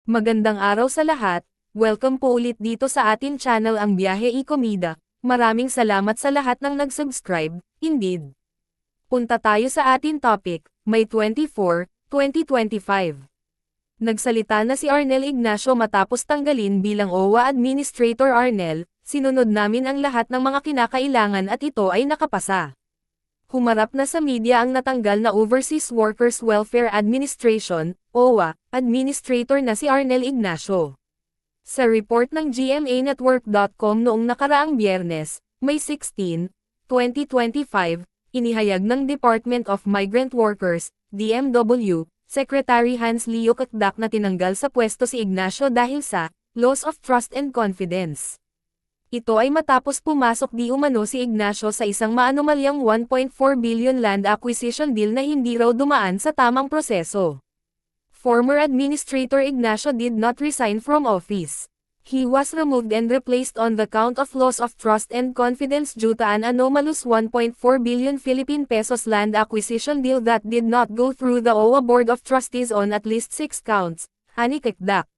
Magandang araw sa lahat, welcome po ulit dito sa atin channel ang Biyahe y Komida. Maraming salamat sa lahat ng nag-subscribe, indeed. Punta tayo sa atin topic, May 24, 2025. Nagsalita na si Arnel Ignacio matapos tanggalin bilang OWA Administrator. Arnel, sinunod namin ang lahat ng mga kinakailangan at ito ay nakapasa. Humarap na sa media ang natanggal na Overseas Workers Welfare Administration, OWA, Administrator na si Arnel Ignacio. Sa report ng GMAnetwork.com noong nakaraang Biyernes, May 16, 2025, inihayag ng Department of Migrant Workers, DMW, Secretary Hans Leo Kakdak na tinanggal sa pwesto si Ignacio dahil sa loss of trust and confidence. Ito ay matapos pumasok di umano si Ignacio sa isang maanumalyang 1.4 billion land acquisition deal na hindi raw dumaan sa tamang proseso. Former Administrator Ignacio did not resign from office. He was removed and replaced on the count of loss of trust and confidence due to an anomalous 1.4 billion Philippine pesos land acquisition deal that did not go through the OWA Board of Trustees on at least 6 counts, ani Kakdak.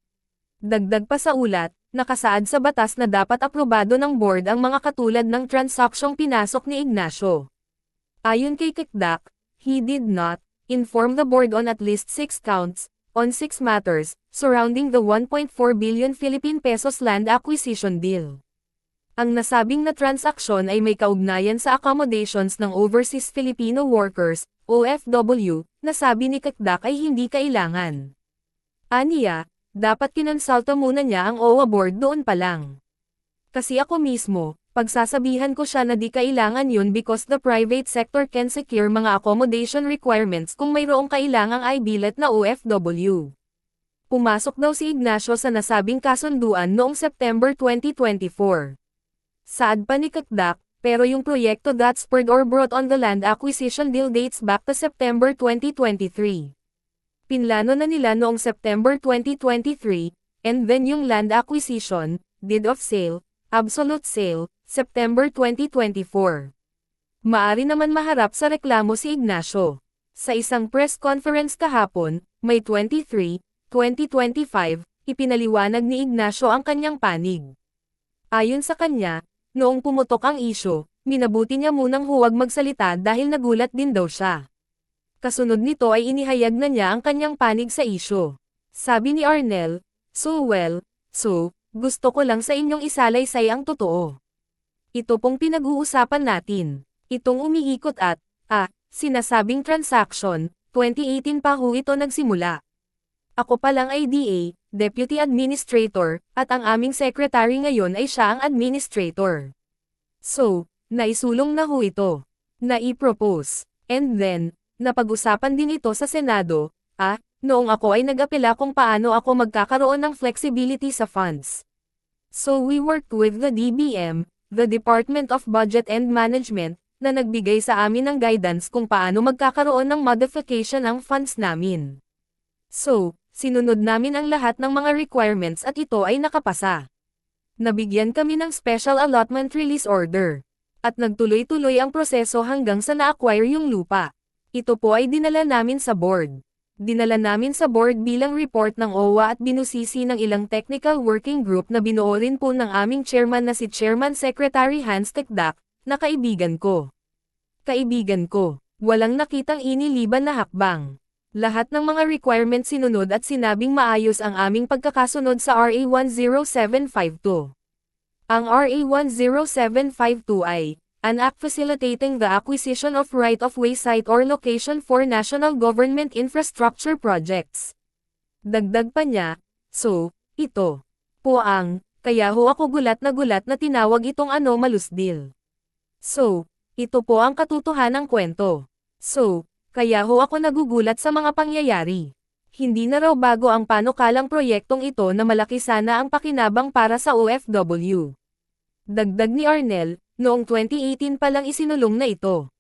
Dagdag pa sa ulat, nakasaad sa batas na dapat aprobado ng board ang mga katulad ng transaksyong pinasok ni Ignacio. Ayon kay Kakdak, he did not inform the board on at least 6 counts, on 6 matters, surrounding the 1.4 billion Philippine pesos land acquisition deal. Ang nasabing na transaksyon ay may kaugnayan sa accommodations ng Overseas Filipino Workers, OFW, na sabi ni Kakdak ay hindi kailangan. Aniya, dapat kinonsulta muna niya ang OWA board doon pa lang. Kasi ako mismo, pagsasabihan ko siya na di kailangan yun because the private sector can secure mga accommodation requirements kung mayroong kailangang i-bilet na OFW. Pumasok daw si Ignacio sa nasabing kasunduan noong September 2024. Saad pa ni Kakdak, pero yung proyekto that spurred or brought on the land acquisition deal dates back to September 2023. Pinlano na nila noong September 2023, and then yung land acquisition, deed of sale, absolute sale, September 2024. Maari naman maharap sa reklamo si Ignacio. Sa isang press conference kahapon, May 23, 2025, ipinaliwanag ni Ignacio ang kanyang panig. Ayon sa kanya, noong pumutok ang isyu, minabuti niya munang huwag magsalita dahil nagulat din daw siya. Kasunod nito ay inihayag na niya ang kanyang panig sa isyu. Sabi ni Arnel, so gusto ko lang sa inyong isalaysay ang totoo. Ito pong pinag-uusapan natin. Itong umiikot at, sinasabing transaction, 2018 pa ho ito nagsimula. Ako pa lang ay DA, Deputy Administrator, at ang aming Secretary ngayon ay siya ang Administrator. So, naisulong na ho ito. Naipropose. And then, napag-usapan din ito sa Senado, noong ako ay nag-apela kung paano ako magkakaroon ng flexibility sa funds. So we worked with the DBM, the Department of Budget and Management, na nagbigay sa amin ng guidance kung paano magkakaroon ng modification ang funds namin. So, sinunod namin ang lahat ng mga requirements at ito ay nakapasa. Nabigyan kami ng Special Allotment Release Order. At nagtuloy-tuloy ang proseso hanggang sa na-acquire yung lupa. Ito po ay dinala namin sa board. Dinala namin sa board bilang report ng OWA at binusisi ng ilang technical working group na binuo rin po ng aming chairman na si Chairman Secretary Hans Kakdak, na kaibigan ko. Kaibigan ko, walang nakitang iniliban na hakbang. Lahat ng mga requirements sinunod at sinabing maayos ang aming pagkakasunod sa RA 10752. Ang RA 10752 ay an act facilitating the acquisition of right-of-way site or location for national government infrastructure projects. Dagdag pa niya, ito po ang, kaya ho ako gulat na tinawag itong anomalous deal. Ito po ang katotohanang kwento. Kaya ho ako nagugulat sa mga pangyayari. Hindi na raw bago ang panukalang proyektong ito na malaki sana ang pakinabang para sa OFW. Dagdag ni Arnel, noong 2018 pa lang isinulong na ito.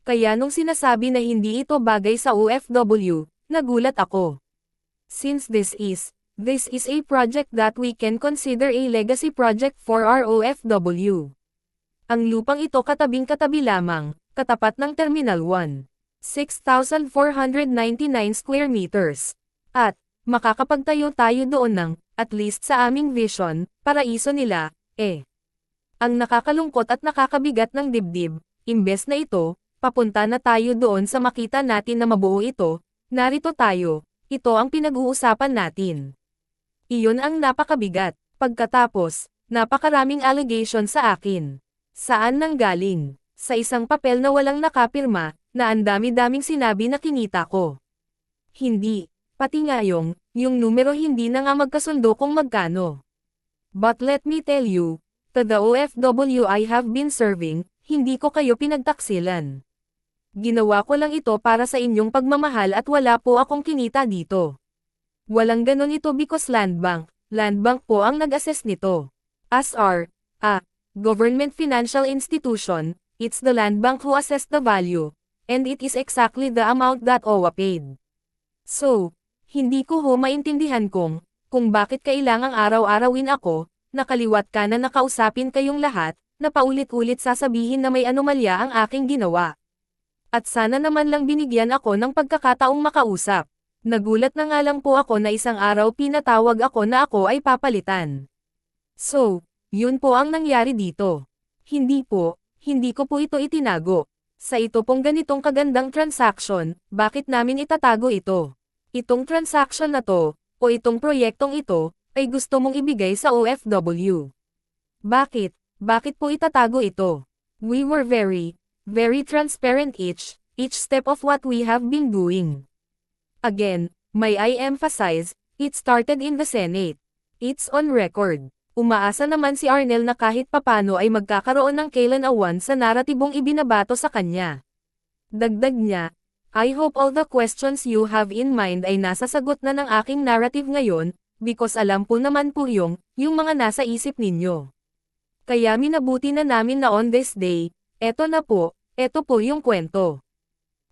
Kaya nung sinasabi na hindi ito bagay sa OFW, nagulat ako. Since this is a project that we can consider a legacy project for our OFW. Ang lupang ito katabing-katabi lamang, katapat ng Terminal 1. 6,499 square meters. At, makakapagtayo tayo doon ng, at least sa aming vision, paraiso nila, eh. Ang nakakalungkot at nakakabigat ng dibdib, imbes na ito, papunta na tayo doon sa makita natin na mabuo ito, narito tayo, ito ang pinag-uusapan natin. Iyon ang napakabigat. Pagkatapos, napakaraming allegation sa akin. Saan nanggaling? Sa isang papel na walang nakapirma, na ang dami-daming sinabi na kinita ko. Hindi, pati nga yung numero hindi na nga magkasundo kung magkano. But let me tell you, to the OFW I have been serving, hindi ko kayo pinagtaksilan. Ginawa ko lang ito para sa inyong pagmamahal at wala po akong kinita dito. Walang ganon ito because Land Bank po ang nag-assess nito. As a government financial institution, it's the Land Bank who assessed the value, and it is exactly the amount that OWA paid. So, hindi ko maintindihan kung bakit kailangang araw-arawin ako, nakaliwat ka na nakausapin kayong lahat, na paulit-ulit sasabihin na may anomalya ang aking ginawa. At sana naman lang binigyan ako ng pagkakataong makausap. Nagulat na nga lang po ako na isang araw pinatawag ako na ako ay papalitan. So, yun po ang nangyari dito. Hindi ko po ito itinago. Sa ito pong ganitong kagandang transaction, bakit namin itatago ito? Itong transaction na to, o itong proyektong ito, ay gusto mong ibigay sa OFW. Bakit? Bakit po itatago ito? We were very transparent each step of what we have been doing. Again, may I emphasize, it started in the Senate. It's on record. Umaasa naman si Arnel na kahit papano ay magkakaroon ng kailan-awan sa naratibong ibinabato sa kanya. Dagdag niya, I hope all the questions you have in mind ay nasa sagot na ng aking narrative ngayon, because alam po naman po yung mga nasa isip ninyo. Kaya minabuti na namin na on this day, eto po yung kwento.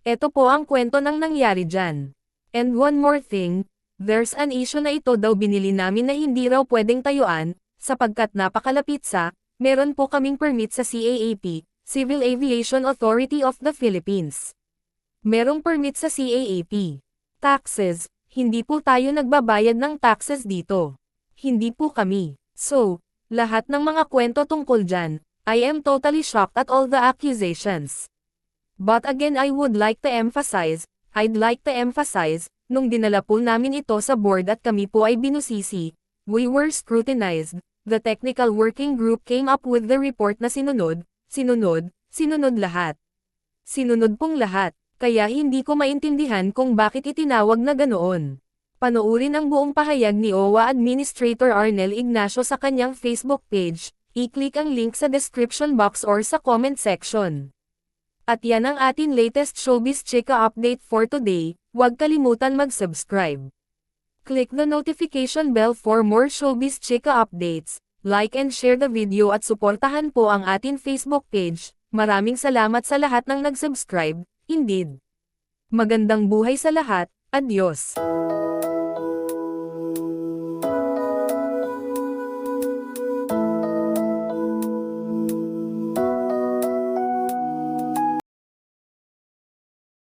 Eto po ang kwento ng nangyari dyan. And one more thing, there's an issue na ito daw binili namin na hindi raw pwedeng tayuan, sapagkat napakalapit meron po kaming permit sa CAAP, Civil Aviation Authority of the Philippines. Merong permit sa CAAP. Taxes, hindi po tayo nagbabayad ng taxes dito. Hindi po kami. So, lahat ng mga kwento tungkol dyan, I am totally shocked at all the accusations. But again I'd like to emphasize, nung dinala po namin ito sa board at kami po ay binusisi, we were scrutinized, the technical working group came up with the report na sinunod lahat. Sinunod pong lahat, kaya hindi ko maintindihan kung bakit itinawag na ganoon. Panoorin ang buong pahayag ni OWA Administrator Arnel Ignacio sa kanyang Facebook page, i-click ang link sa description box or sa comment section. At yan ang ating latest Showbiz Chika update for today, huwag kalimutan mag-subscribe. Click the notification bell for more Showbiz Chika updates, like and share the video at suportahan po ang ating Facebook page. Maraming salamat sa lahat ng nag-subscribe, indeed. Magandang buhay sa lahat, adios.